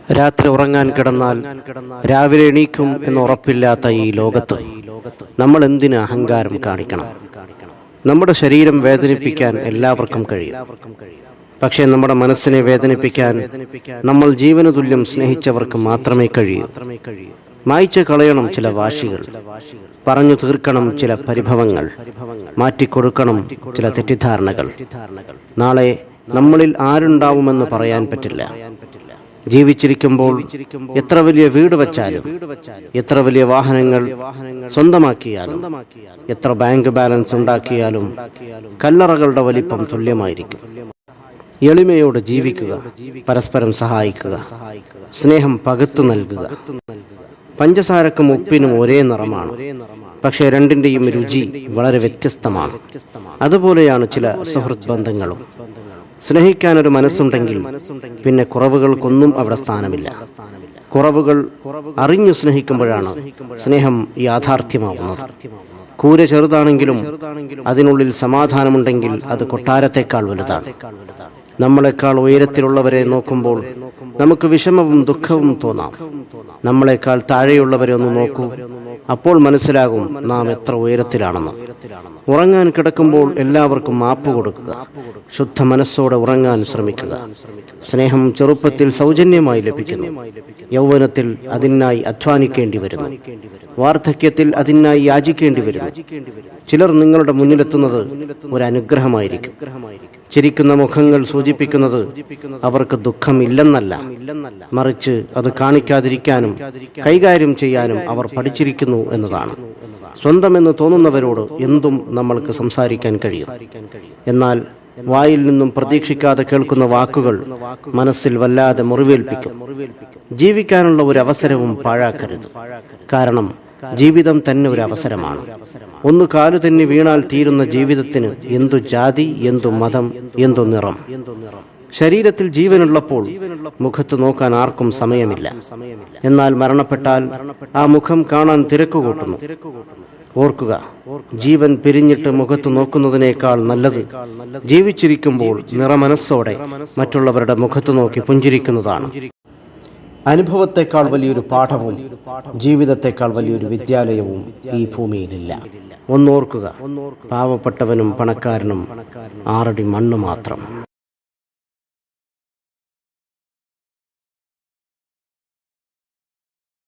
രാത്രി ഉറങ്ങാൻ കിടന്നാൽ രാവിലെ എണീക്കും എന്ന് ഉറപ്പില്ലാത്ത ഈ ലോകത്ത് നമ്മൾ എന്തിന് അഹങ്കാരം കാണിക്കണം? നമ്മുടെ ശരീരം വേദനിപ്പിക്കാൻ എല്ലാവർക്കും കഴിയും. പക്ഷേ നമ്മുടെ മനസ്സിനെ വേദനിപ്പിക്കാൻ നമ്മൾ ജീവന തുല്യം സ്നേഹിച്ചവർക്ക് മാത്രമേ കഴിയൂ. മായ്ച്ചു കളയണം ചില വാശികൾ, പറഞ്ഞു തീർക്കണം ചില പരിഭവങ്ങൾ, മാറ്റിക്കൊടുക്കണം ചില തെറ്റിദ്ധാരണകൾ. നാളെ നമ്മളിൽ ആരുണ്ടാവുമെന്ന് പറയാൻ പറ്റില്ല. ജീവിച്ചിരിക്കുമ്പോൾ എത്ര വലിയ വീട് വച്ചാലും, എത്ര വലിയ വാഹനങ്ങൾ സ്വന്തമാക്കിയാലും, എത്ര ബാങ്ക് ബാലൻസ് ഉണ്ടാക്കിയാലും കല്ലറകളുടെ വലിപ്പം തുല്യമായിരിക്കും. എളിമയോട് ജീവിക്കുക, പരസ്പരം സഹായിക്കുക, സ്നേഹം പകുത്തു നൽകുക. പഞ്ചസാരക്കും ഉപ്പിനും ഒരേ നിറമാണ്, പക്ഷേ രണ്ടിന്റെയും രുചി വളരെ വ്യത്യസ്തമാണ്. അതുപോലെയാണ് ചില സുഹൃത്ത് ബന്ധങ്ങളും. സ്നേഹിക്കാനൊരു മനസ്സുണ്ടെങ്കിൽ പിന്നെ കുറവുകൾക്കൊന്നും അവിടെ സ്ഥാനമില്ല. കുറവുകൾ അറിഞ്ഞു സ്നേഹിക്കുമ്പോഴാണ് സ്നേഹം യാഥാർത്ഥ്യമാവുന്നത്. കൂര ചെറുതാണെങ്കിലും അതിനുള്ളിൽ സമാധാനമുണ്ടെങ്കിൽ അത് കൊട്ടാരത്തെക്കാൾ വലുതാണ്. നമ്മളെക്കാൾ ഉയരത്തിലുള്ളവരെ നോക്കുമ്പോൾ നമുക്ക് വിഷമവും ദുഃഖവും തോന്നാം. നമ്മളെക്കാൾ താഴെയുള്ളവരെ ഒന്ന് നോക്കൂ, അപ്പോൾ മനസ്സിലാകും നാം എത്ര ഉയരത്തിലാണെന്ന്. ഉറങ്ങാൻ കിടക്കുമ്പോൾ എല്ലാവർക്കും മാപ്പ് കൊടുക്കുക. ശുദ്ധ മനസ്സോടെ ഉറങ്ങാൻ ശ്രമിക്കുക. സ്നേഹം ചെറുപ്പത്തിൽ സൗജന്യമായി ലഭിക്കുന്നു. യൗവനത്തിൽ അതിനായി അധ്വാനിക്കേണ്ടി വരുന്നു. വാർദ്ധക്യത്തിൽ അതിനായി യാചിക്കേണ്ടി വരുന്നു. ചിലർ നിങ്ങളുടെ മുന്നിലെത്തുന്നത് ഒരു അനുഗ്രഹമായിരിക്കും. ചിരിക്കുന്ന മുഖങ്ങൾ സൂചിപ്പിക്കുന്നത് അവർക്ക് ദുഃഖമില്ലെന്നല്ല, മറിച്ച് അത് കാണിക്കാതിരിക്കാനും കൈകാര്യം ചെയ്യാനും അവർ പഠിച്ചിരിക്കുന്നു എന്നതാണ്. സ്വന്തമെന്ന് തോന്നുന്നവരോട് എന്തും നമ്മൾക്ക് സംസാരിക്കാൻ കഴിയും. എന്നാൽ വായിൽ നിന്നും പ്രതീക്ഷിക്കാതെ കേൾക്കുന്ന വാക്കുകൾ മനസ്സിൽ വല്ലാതെ മുറിവേൽപ്പിക്കും. ജീവിക്കാനുള്ള ഒരു അവസരവും പാഴാക്കരുത്. കാരണം ജീവിതം തന്നെ ഒരു അവസരമാണ്. ഒന്ന് കാലു തന്നെ വീണാൽ തീരുന്ന ജീവിതത്തിന് എന്തു ജാതി, എന്തു മതം, എന്തു നിറം. ശരീരത്തിൽ ജീവനുള്ളപ്പോൾ മുഖത്ത് നോക്കാൻ ആർക്കും സമയമില്ല. എന്നാൽ മരണപ്പെട്ടാൽ ആ മുഖം കാണാൻ തിരക്കുകൂട്ടുന്നു. ഓർക്കുക, ജീവൻ പിരിഞ്ഞിട്ട് മുഖത്ത് നോക്കുന്നതിനേക്കാൾ നല്ലത് ജീവിച്ചിരിക്കുമ്പോൾ നിറമനസ്സോടെ മറ്റുള്ളവരുടെ മുഖത്ത് നോക്കി പുഞ്ചിരിക്കുന്നതാണ്. അനുഭവത്തെക്കാൾ വലിയൊരു പാഠവും ജീവിതത്തെക്കാൾ വലിയൊരു വിദ്യാലയവും ഈ ഭൂമിയിലില്ല. ഒന്നോർക്കുക, പാവപ്പെട്ടവനും പണക്കാരനും 6 അടി മണ്ണ് മാത്രം.